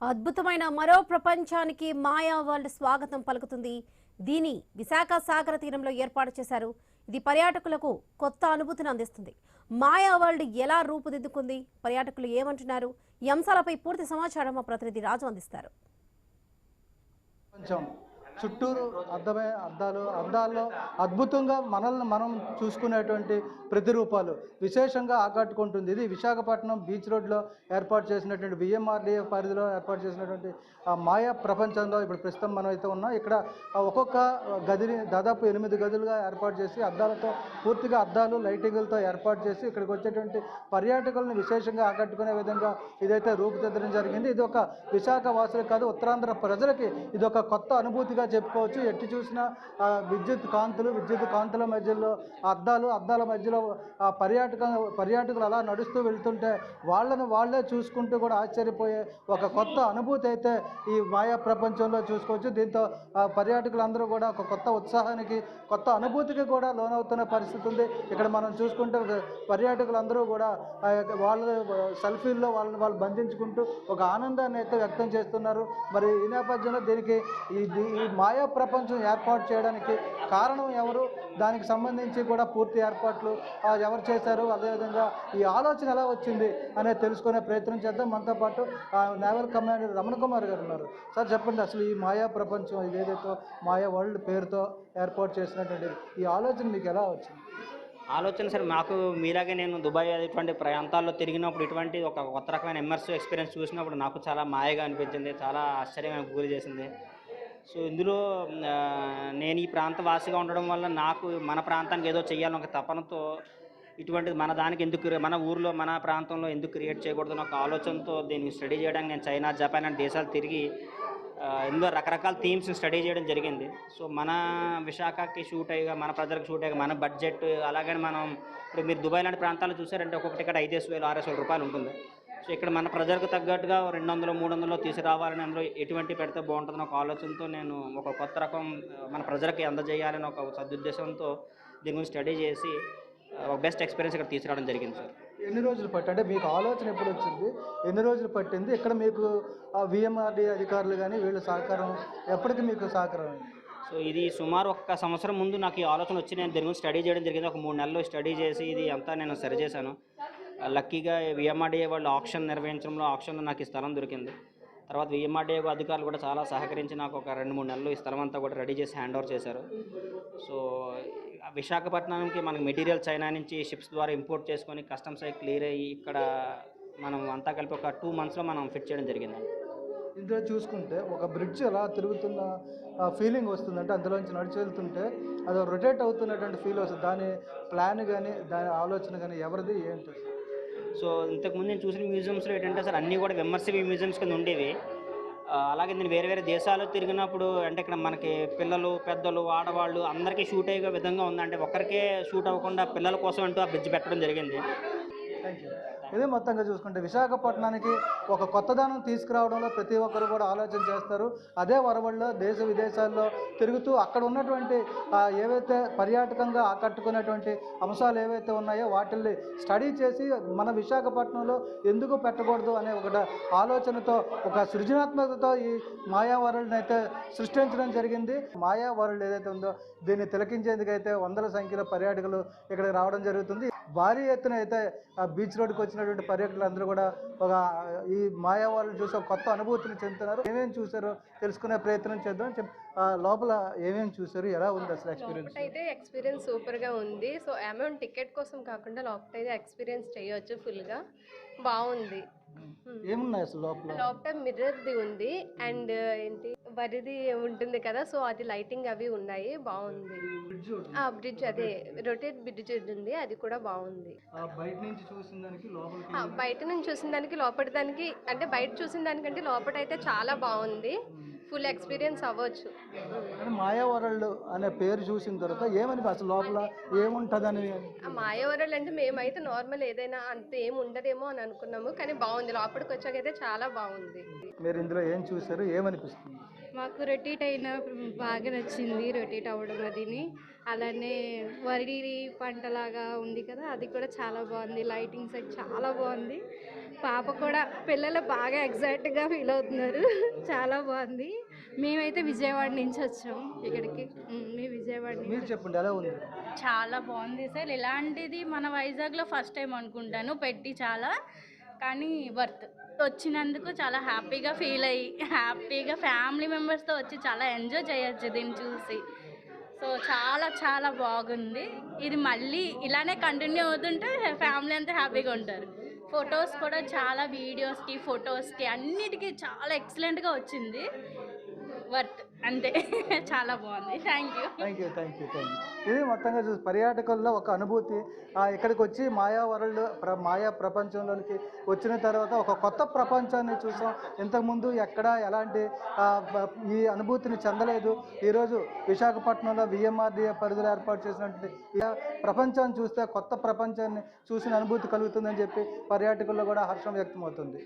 అద్భుతమైన మరో ప్రపంచానికి మాయా వరల్డ్ స్వాగతం పలుకుతుంది. దీని విశాఖ సాగర తీరంలో ఏర్పాటు చేశారు. ఇది పర్యాటకులకు కొత్త అనుభూతిని అందిస్తుంది. మాయా వరల్డ్ ఎలా రూపుదిద్దుకుంది, పర్యాటకులు ఏమంటున్నారు, ఈ అంశాలపై పూర్తి సమాచారం మా ప్రతినిధి రాజు అందిస్తారు. చుట్టూరు అద్దాల్లో అద్భుతంగా మనల్ని మనం చూసుకునేటువంటి ప్రతిరూపాలు విశేషంగా ఆకట్టుకుంటుంది. ఇది విశాఖపట్నం బీచ్ రోడ్లో ఏర్పాటు చేసినటువంటి విఎంఆర్డీఏ పరిధిలో ఏర్పాటు చేసినటువంటి మాయా ప్రపంచంలో ఇప్పుడు ప్రస్తుతం మనం అయితే ఉన్నాం. ఇక్కడ ఒక్కొక్క గదిని దాదాపు 8 గదులుగా ఏర్పాటు చేసి పూర్తిగా అద్దాలు లైటింగులతో ఏర్పాటు చేసి ఇక్కడికి వచ్చేటువంటి పర్యాటకులను విశేషంగా ఆకట్టుకునే విధంగా ఇదైతే రూపుదిద్దడం జరిగింది. ఇది ఒక విశాఖ వాసులకు కాదు, ఉత్తరాంధ్ర ప్రజలకి ఇది ఒక కొత్త అనుభూతిగా చెప్పుకోవచ్చు. ఎట్టి చూసినా విద్యుత్ కాంతుల మధ్యలో అద్దాల మధ్యలో పర్యాటకులు అలా నడుస్తూ వెళ్తుంటే వాళ్ళే చూసుకుంటూ కూడా ఆశ్చర్యపోయే ఒక కొత్త అనుభూతి అయితే ఈ మాయా ప్రపంచంలో చూసుకోవచ్చు. దీంతో పర్యాటకులందరూ కూడా ఒక కొత్త ఉత్సాహానికి, కొత్త అనుభూతికి కూడా లోనవుతున్న పరిస్థితి ఉంది. ఇక్కడ మనం చూసుకుంటే పర్యాటకులందరూ కూడా వాళ్ళ సెల్ఫీల్లో వాళ్ళు బంధించుకుంటూ ఒక ఆనందాన్ని అయితే వ్యక్తం చేస్తున్నారు. మరి ఈ నేపథ్యంలో దీనికి ఈ మాయా ప్రపంచం ఏర్పాటు చేయడానికి కారణం ఎవరు, దానికి సంబంధించి కూడా పూర్తి ఏర్పాట్లు ఎవరు చేశారు, అదేవిధంగా ఈ ఆలోచన ఎలా వచ్చింది అనేది తెలుసుకునే ప్రయత్నం చేద్దాం. మనతో పాటు నేవల్ కమాండర్ రమణ కుమార్ గారు ఉన్నారు. సార్ చెప్పండి, అసలు ఈ మాయా ప్రపంచం ఏదైతే మాయా వరల్డ్ పేరుతో ఏర్పాటు చేసినటువంటి ఈ ఆలోచన మీకు ఎలా వచ్చింది? ఆలోచన సార్, మాకు మీలాగే నేను దుబాయ్ ఇటువంటి ప్రాంతాల్లో తిరిగినప్పుడు ఇటువంటి ఒక కొత్త రకమైన ఇమ్మర్సివ్ ఎక్స్పీరియన్స్ చూసినప్పుడు నాకు చాలా మాయగా అనిపించింది, చాలా ఆశ్చర్యంగా గురి చేసింది. సో ఇందులో నేను ఈ ప్రాంత వాసిగా ఉండడం వల్ల నాకు మన ప్రాంతానికి ఏదో చేయాలని ఒక తపనతో ఇటువంటిది మన దానికి ఎందుకు, మన ఊర్లో మన ప్రాంతంలో ఎందుకు క్రియేట్ చేయకూడదని ఒక ఆలోచనతో దీన్ని స్టడీ చేయడానికి నేను చైనా, జపాన్ లాంటి దేశాలు తిరిగి ఇందులో రకరకాల థీమ్స్ని స్టడీ చేయడం జరిగింది. సో మన విశాఖకి షూట్ అయ్యగా, మన ప్రజలకు షూట్ అయ్యగా, మన బడ్జెట్ అలాగని మనం ఇప్పుడు మీరు దుబాయ్ లాంటి ప్రాంతాలు చూసారంటే ఒక్కొక్క టికెట్ 5,000 6,000 రూపాయలు ఉంటుంది. సో ఇక్కడ మన ప్రజలకు తగ్గట్టుగా 200 300లో తీసుకురావాలని, అందులో ఎటువంటి పెడితే బాగుంటుందని ఒక ఆలోచనతో నేను ఒక కొత్త రకం మన ప్రజలకి అందజేయాలని ఒక సదుద్దేశంతో దీని గురించి స్టడీ చేసి ఒక బెస్ట్ ఎక్స్పీరియన్స్ ఇక్కడ తీసుకురావడం జరిగింది సార్. ఎన్ని రోజులు పట్టి, అంటే మీకు ఆలోచన ఎప్పుడు వచ్చింది, ఎన్ని రోజులు పట్టింది, ఇక్కడ మీకు విఎంఆర్డీ అధికారులు కానీ వీళ్ళ సహకారం ఎప్పటికీ మీకు సహకారం? సో ఇది సుమారు 1 సంవత్సరం ముందు నాకు ఈ ఆలోచన వచ్చి నేను దీని గురించి స్టడీ చేయడం జరిగింది. ఒక 3 నెలలు స్టడీ చేసి ఇది అంతా నేను సరి చేశాను. లక్కీగా విఎంఆర్డీఏ వాళ్ళు ఆప్షన్ నిర్వహించడంలో ఆప్షన్లో నాకు ఈ స్థలం దొరికింది. తర్వాత విఎంఆర్డీఏ అధికారులు కూడా చాలా సహకరించి నాకు ఒక 2-3 నెలలు ఈ స్థలం అంతా కూడా రెడీ చేసి హ్యాండ్ ఓవర్ చేశారు. సో విశాఖపట్నానికి మనకి మెటీరియల్ చైనా నుంచి షిప్స్ ద్వారా ఇంపోర్ట్ చేసుకొని కస్టమ్స్ అయి క్లియర్ అయ్యి ఇక్కడ మనం అంతా కలిపి ఒక 2 మంత్స్లో మనం ఫిట్ చేయడం జరిగిందండి. ఇందులో చూసుకుంటే ఒక బ్రిడ్జ్ ఎలా తిరుగుతున్న ఫీలింగ్ వస్తుంది, అంటే అందులోంచి నడిచి వెళ్తుంటే అది రొటేట్ అవుతున్నటువంటి ఫీల్ వస్తుంది. దాని ప్లాన్ కానీ దాని ఆలోచన కానీ ఎవరిది ఏంటి? సో ఇంతకుముందు నేను చూసిన మ్యూజియంస్లో ఏంటంటే సార్ అన్నీ కూడా విమర్శివ్ మ్యూజియంస్ కింద ఉండేవి. అలాగే నేను వేరే వేరే తిరిగినప్పుడు అంటే ఇక్కడ మనకి పిల్లలు, పెద్దలు, ఆడవాళ్ళు అందరికీ షూట్ అయ్యే విధంగా ఉంది. అంటే ఒక్కరికే షూట్ అవ్వకుండా పిల్లల కోసం అంటూ ఆ బ్రిడ్జ్ పెట్టడం జరిగింది. Thank you. ఇదే మొత్తంగా చూసుకుంటే విశాఖపట్నానికి ఒక కొత్తదనం తీసుకురావడంలో ప్రతి ఒక్కరు కూడా ఆలోచన చేస్తారు. అదే వరవల్లో దేశ విదేశాల్లో తిరుగుతూ అక్కడ ఉన్నటువంటి ఏవైతే పర్యాటకంగా ఆకట్టుకునేటువంటి అంశాలు ఏవైతే ఉన్నాయో వాటిల్ని స్టడీ చేసి మన విశాఖపట్నంలో ఎందుకు పెట్టకూడదు అనే ఒక ఆలోచనతో, ఒక సృజనాత్మకతతో ఈ మాయా వరల్డ్ని అయితే సృష్టించడం జరిగింది. మాయా వరల్డ్ ఏదైతే ఉందో దీన్ని తిలకించేందుకైతే వందల సంఖ్యలో పర్యాటకులు ఇక్కడికి రావడం జరుగుతుంది. భారీ ఎత్తున అయితే బీచ్ రోడ్డుకి వచ్చినటువంటి పర్యాటకులందరూ కూడా ఈ మాయా వరల్డ్ చూసి ఒక కొత్త అనుభూతిని చెందుతున్నారు. ఏమేమి చూసారో తెలుసుకునే ప్రయత్నం చేద్దాం. లోపల ఏమేమి చూసారు, ఎలా ఉంది అసలు ఎక్స్పీరియన్స్? అయితే ఎక్స్పీరియన్స్ సూపర్గా ఉంది. సో అమౌంట్ టికెట్ కోసం కాకుండా లోపల అయితే ఎక్స్పీరియన్స్ చేయవచ్చు, ఫుల్గా బాగుంది. ఏమున్నాయి అసలు లోపల మిర్రర్ది ఉంది అండ్ ఏంటి వరిది ఉంటుంది కదా, సో అది లైటింగ్ అవి ఉన్నాయి, బాగుంది. బ్రిడ్జ్ అదే రొటేట్ బ్రిడ్జ్ ఉంది, అది కూడా బాగుంది. బయట నుంచి చూసిన దానికి లోపల దానికి అంటే బయట చూసిన దానికంటే లోపల అయితే చాలా బాగుంది, ఫుల్ ఎక్స్పీరియన్స్ అవ్వచ్చు. మాయా వరల్డ్ అనే పేరు చూసిన తర్వాత ఏమని అసలు లోపల ఏముంటుందని? మాయా వరల్డ్ అంటే మేమైతే నార్మల్ ఏదైనా అంత ఏమి ఉండదేమో అని అనుకున్నాము, కానీ బాగుంది. లోపలికి వచ్చాకైతే చాలా బాగుంది. మీరు ఇందులో ఏం చూసారు, ఏమనిపిస్తుంది? మాకు రొటేట్ అయిన బాగా నచ్చింది, రొటేట్ అవ్వడం అదిని. అలానే వరి పంటలాగా ఉంది కదా, అది కూడా చాలా బాగుంది. లైటింగ్ సెట్ చాలా బాగుంది. పాప కూడా, పిల్లలు బాగా ఎగ్జైట్గా ఫీల్ అవుతున్నారు. చాలా బాగుంది. మేమైతే విజయవాడ నుంచి వచ్చాం ఇక్కడికి. మీ విజయవాడ మీరు నుంచి. చెప్పండి ఎలా ఉంది? చాలా బాగుంది సార్. ఇలాంటిది మన వైజాగ్లో ఫస్ట్ టైం అనుకుంటాను పెట్టి చాలా, కానీ వర్త్. వచ్చినందుకు చాలా హ్యాపీగా ఫీల్ అయ్యి, హ్యాపీగా ఫ్యామిలీ మెంబర్స్తో వచ్చి చాలా ఎంజాయ్ చేయొచ్చు దీన్ని చూసి. సో చాలా చాలా బాగుంది. ఇది మళ్ళీ ఇలానే కంటిన్యూ అవుతుంటే ఫ్యామిలీ అంతా హ్యాపీగా ఉంటారు. ఫొటోస్ కూడా చాలా, వీడియోస్కి ఫొటోస్కి అన్నిటికీ చాలా ఎక్సలెంట్గా వచ్చింది. వర్త్ అంతే. చాలా బాగుంది. Thank you. Thank you. ఇది మొత్తంగా చూసి పర్యాటకుల్లో ఒక అనుభూతి. ఇక్కడికి వచ్చి మాయా వరల్డ్ మాయా ప్రపంచంలోనికి వచ్చిన తర్వాత ఒక కొత్త ప్రపంచాన్ని చూసాం. ఇంతకుముందు ఎక్కడ ఎలాంటి ఈ అనుభూతిని చెందలేదు. ఈరోజు విశాఖపట్నంలో విఎంఆర్డీఏ పరిధిలో ఏర్పాటు చేసినటువంటి ఈ ప్రపంచాన్ని చూస్తే కొత్త ప్రపంచాన్ని చూసిన అనుభూతి కలుగుతుందని చెప్పి పర్యాటకుల్లో కూడా హర్షం వ్యక్తమవుతుంది.